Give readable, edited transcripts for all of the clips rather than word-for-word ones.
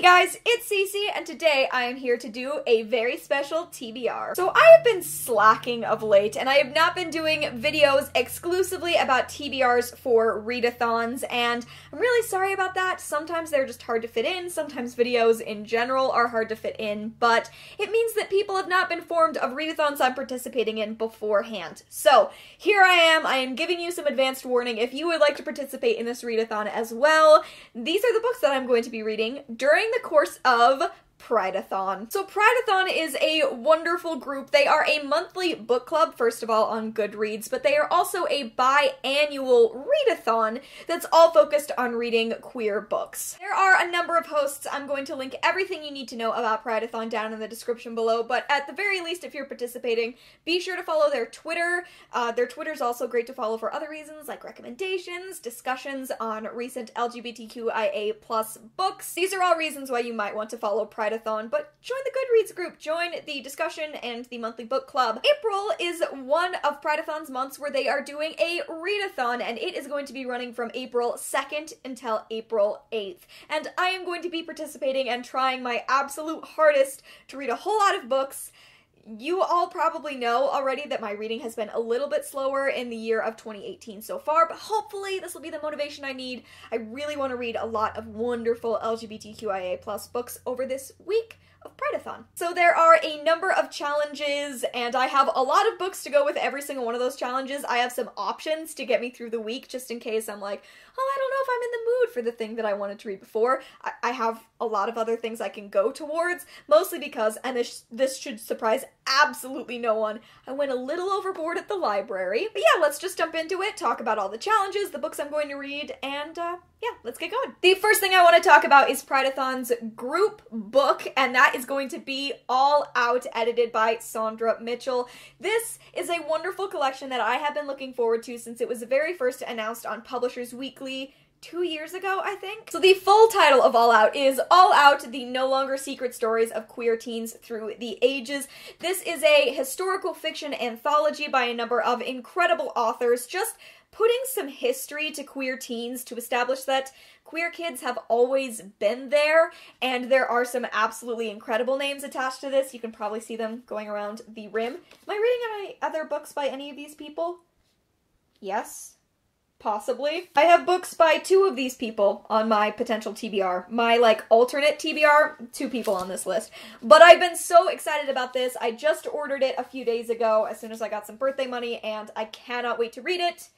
guys, it's Cece, and today I am here to do a very special TBR. So I have been slacking of late, and I have not been doing videos exclusively about TBRs for readathons, and I'm really sorry about that. Sometimes they're just hard to fit in, sometimes videos in general are hard to fit in, but it means that people have not been informed of readathons I'm participating in beforehand. So here I am giving you some advanced warning if you would like to participate in this readathon as well. These are the books that I'm going to be reading during the course of Prideathon. So Prideathon is a wonderful group. They are a monthly book club, first of all, on Goodreads, but they are also a biannual readathon that's all focused on reading queer books. There are a number of hosts. I'm going to link everything you need to know about Prideathon down in the description below, but at the very least, if you're participating, be sure to follow their Twitter. Their Twitter is also great to follow for other reasons, like recommendations, discussions on recent LGBTQIA+ books. These are all reasons why you might want to follow Prideathon, but join the Goodreads group, join the discussion and the monthly book club. April is one of Prideathon's months where they are doing a readathon, and it is going to be running from April 2nd until April 8th. And I am going to be participating and trying my absolute hardest to read a whole lot of books. You all probably know already that my reading has been a little bit slower in the year of 2018 so far, but hopefully this will be the motivation I need. I really want to read a lot of wonderful LGBTQIA+ books over this week of Prideathon. So there are a number of challenges, and I have a lot of books to go with every single one of those challenges. I have some options to get me through the week, just in case I'm like, oh, I don't know if I'm in the mood for the thing that I wanted to read before. I have a lot of other things I can go towards, mostly because, and this should surprise absolutely no one, I went a little overboard at the library. But yeah, let's just jump into it, talk about all the challenges, the books I'm going to read, and yeah, let's get going. The first thing I want to talk about is Prideathon's group book, and that is going to be All Out, edited by Saundra Mitchell. This is a wonderful collection that I have been looking forward to since it was very first announced on Publishers Weekly 2 years ago, I think. So the full title of All Out is All Out, the No Longer Secret Stories of Queer Teens Through the Ages. This is a historical fiction anthology by a number of incredible authors, just putting some history to queer teens to establish that queer kids have always been there, and there are some absolutely incredible names attached to this. You can probably see them going around the rim. Am I reading any other books by any of these people? Yes. Possibly. I have books by 2 of these people on my potential TBR. My, alternate TBR, 2 people on this list. But I've been so excited about this. I just ordered it a few days ago as soon as I got some birthday money, and I cannot wait to read it.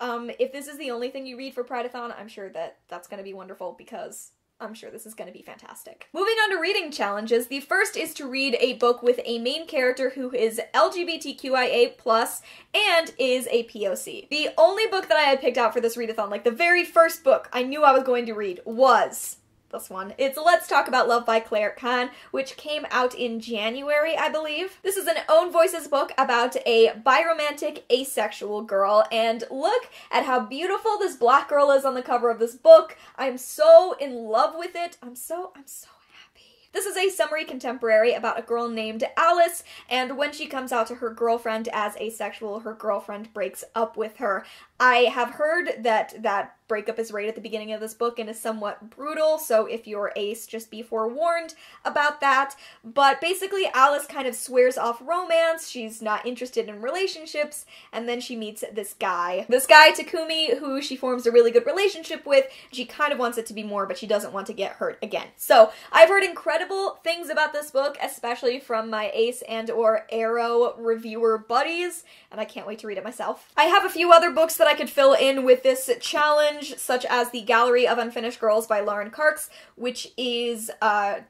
If this is the only thing you read for Prideathon, I'm sure that that's going to be wonderful, because I'm sure this is going to be fantastic. Moving on to reading challenges, the first is to read a book with a main character who is LGBTQIA+ and is a POC. The only book that I had picked out for this readathon, the very first book I knew I was going to read, was this one. It's Let's Talk About Love by Kann, which came out in January, I believe. This is an Own Voices book about a biromantic asexual girl, and look at how beautiful this black girl is on the cover of this book. I'm so in love with it. I'm so happy. This is a summary contemporary about a girl named Alice, and when she comes out to her girlfriend as asexual, her girlfriend breaks up with her. I have heard that breakup is right at the beginning of this book and is somewhat brutal, so if you're ace, just be forewarned about that. But basically, Alice kind of swears off romance, she's not interested in relationships, and then she meets this guy. This guy, Takumi, who she forms a really good relationship with. She kind of wants it to be more, but she doesn't want to get hurt again. So, I've heard incredible things about this book, especially from my ace and or arrow reviewer buddies, and I can't wait to read it myself. I have a few other books that I could fill in with this challenge, such as The Gallery of Unfinished Girls by Karcz, which is,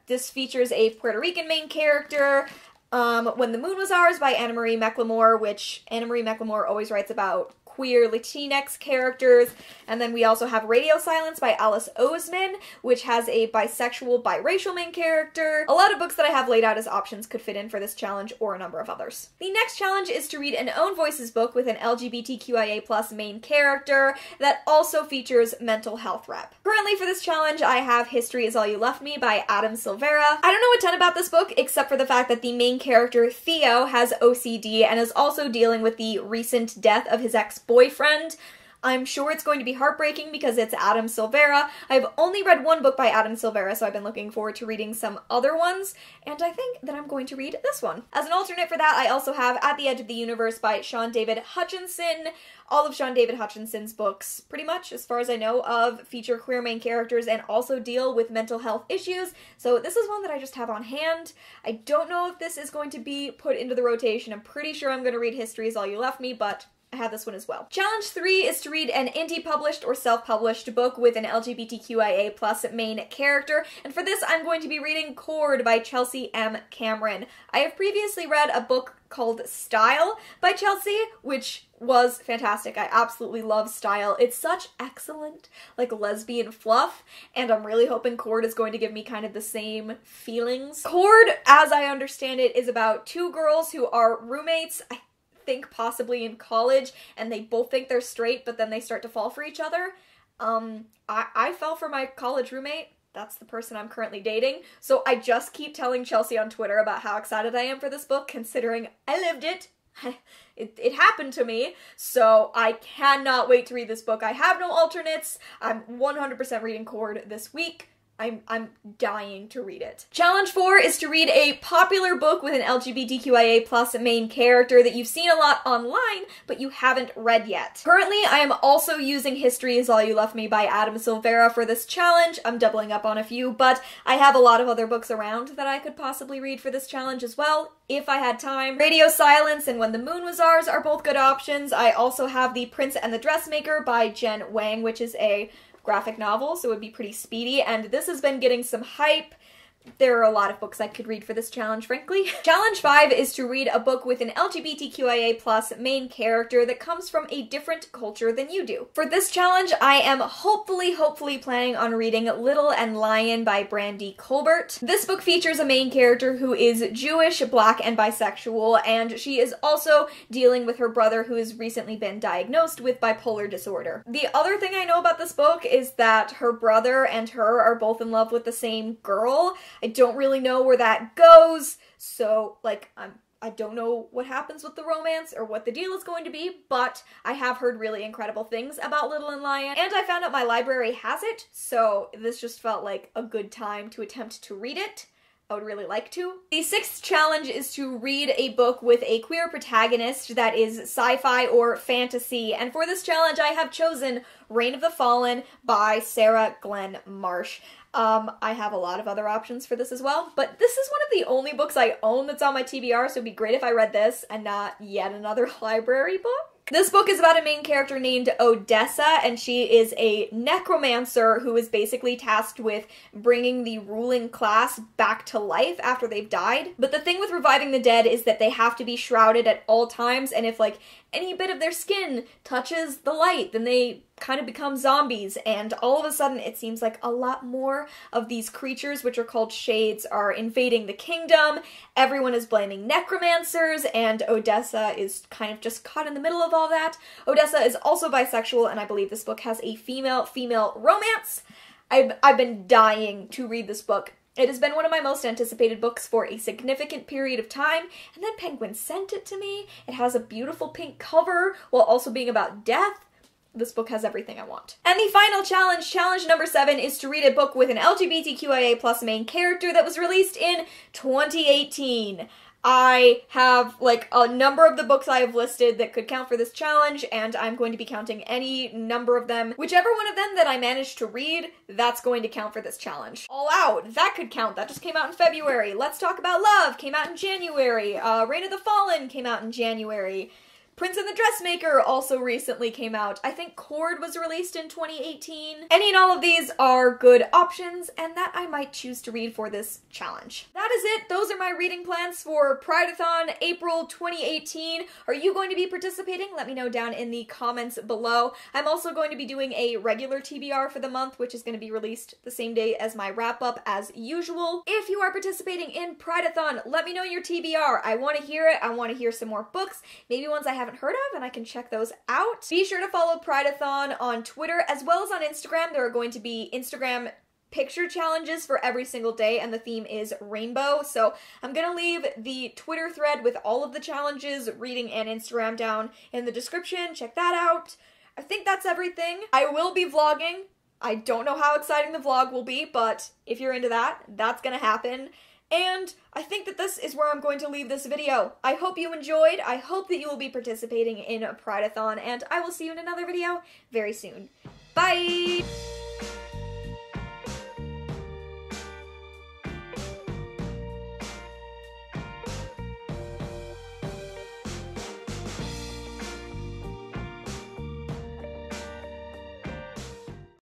this features a Puerto Rican main character. When the Moon Was Ours by McLemore, which McLemore always writes about queer Latinx characters. And then we also have Radio Silence by Oseman, which has a bisexual, biracial main character. A lot of books that I have laid out as options could fit in for this challenge, or a number of others. The next challenge is to read an Own Voices book with an LGBTQIA+ main character that also features mental health rep. Currently for this challenge, I have History Is All You Left Me by Silvera. I don't know a ton about this book, except for the fact that the main character, Theo, has OCD and is also dealing with the recent death of his ex-boyfriend. I'm sure it's going to be heartbreaking because it's Adam Silvera. I've only read one book by Adam Silvera, so I've been looking forward to reading some other ones, and I think that I'm going to read this one. As an alternate for that, I also have At the Edge of the Universe by Shaun David Hutchinson. All of Shaun David Hutchinson's books, pretty much, as far as I know of, feature queer main characters and also deal with mental health issues, so this is one that I just have on hand. I don't know if this is going to be put into the rotation. I'm pretty sure I'm going to read History Is All You Left Me, but I have this one as well. Challenge 3 is to read an indie-published or self-published book with an LGBTQIA+ main character, and for this I'm going to be reading Chord by Chelsea M. Cameron. I have previously read a book called Style by Chelsea, which was fantastic. I absolutely love Style. It's such excellent, like, lesbian fluff, and I'm really hoping Chord is going to give me kind of the same feelings. Chord, as I understand it, is about two girls who are roommates, I think possibly in college, and they both think they're straight, but then they start to fall for each other. I fell for my college roommate. That's the person I'm currently dating. So I just keep telling Chelsea on Twitter about how excited I am for this book, considering I lived it. It happened to me, so I cannot wait to read this book. I have no alternates. I'm 100% reading Chord this week. I'm dying to read it. Challenge 4 is to read a popular book with an LGBTQIA+ main character that you've seen a lot online, but you haven't read yet. Currently, I am also using History Is All You Left Me by Adam Silvera for this challenge. I'm doubling up on a few, but I have a lot of other books around that I could possibly read for this challenge as well, if I had time. Radio Silence and When the Moon Was Ours are both good options. I also have The Prince and the Dressmaker by Jen Wang, which is a graphic novel, so it would be pretty speedy, and this has been getting some hype. There are a lot of books I could read for this challenge, frankly. Challenge 5 is to read a book with an LGBTQIA+ main character that comes from a different culture than you do. For this challenge, I am hopefully planning on reading Little and Lion by Brandy Colbert. This book features a main character who is Jewish, black, and bisexual, and she is also dealing with her brother who has recently been diagnosed with bipolar disorder. The other thing I know about this book is that her brother and her are both in love with the same girl. I don't really know where that goes, so, like, I don't know what happens with the romance or what the deal is going to be, but I have heard really incredible things about Little and Lion, and I found out my library has it, so this just felt like a good time to attempt to read it. I would really like to. The 6th challenge is to read a book with a queer protagonist that is sci-fi or fantasy, and for this challenge I have chosen Reign of the Fallen by Sarah Glenn Marsh. I have a lot of other options for this as well, but this is one of the only books I own that's on my TBR, so it'd be great if I read this and not yet another library book. This book is about a main character named Odessa, and she is a necromancer who is basically tasked with bringing the ruling class back to life after they've died. But the thing with reviving the dead is that they have to be shrouded at all times, and if, like, any bit of their skin touches the light, then they kind of become zombies, and all of a sudden it seems like a lot more of these creatures, which are called shades, are invading the kingdom. Everyone is blaming necromancers, and Odessa is kind of just caught in the middle of all that. Odessa is also bisexual, and I believe this book has a female-female romance. I've been dying to read this book. It has been one of my most anticipated books for a significant period of time, and then Penguin sent it to me. It has a beautiful pink cover, while also being about death. This book has everything I want. And the final challenge, challenge number 7, is to read a book with an LGBTQIA+ main character that was released in 2018. I have, like, a number of the books I have listed that could count for this challenge, and I'm going to be counting any number of them. Whichever one of them that I manage to read, that's going to count for this challenge. All Out, that could count. That just came out in February. Let's Talk About Love came out in January. Reign of the Fallen came out in January. Prince and the Dressmaker also recently came out. I think Chord was released in 2018. Any and all of these are good options, and that I might choose to read for this challenge. That is it. Those are my reading plans for Prideathon April 2018. Are you going to be participating? Let me know down in the comments below. I'm also going to be doing a regular TBR for the month, which is going to be released the same day as my wrap-up as usual. If you are participating in Prideathon, let me know your TBR. I want to hear it. I want to hear some more books, maybe ones I haven't heard of, and I can check those out. Be sure to follow Prideathon on Twitter as well as on Instagram. There are going to be Instagram picture challenges for every single day, and the theme is rainbow. So I'm gonna leave the Twitter thread with all of the challenges, reading and Instagram, down in the description. Check that out. I think that's everything. I will be vlogging. I don't know how exciting the vlog will be, but if you're into that, that's gonna happen. And I think that this is where I'm going to leave this video. I hope you enjoyed. I hope that you will be participating in Prideathon, and I will see you in another video very soon. Bye!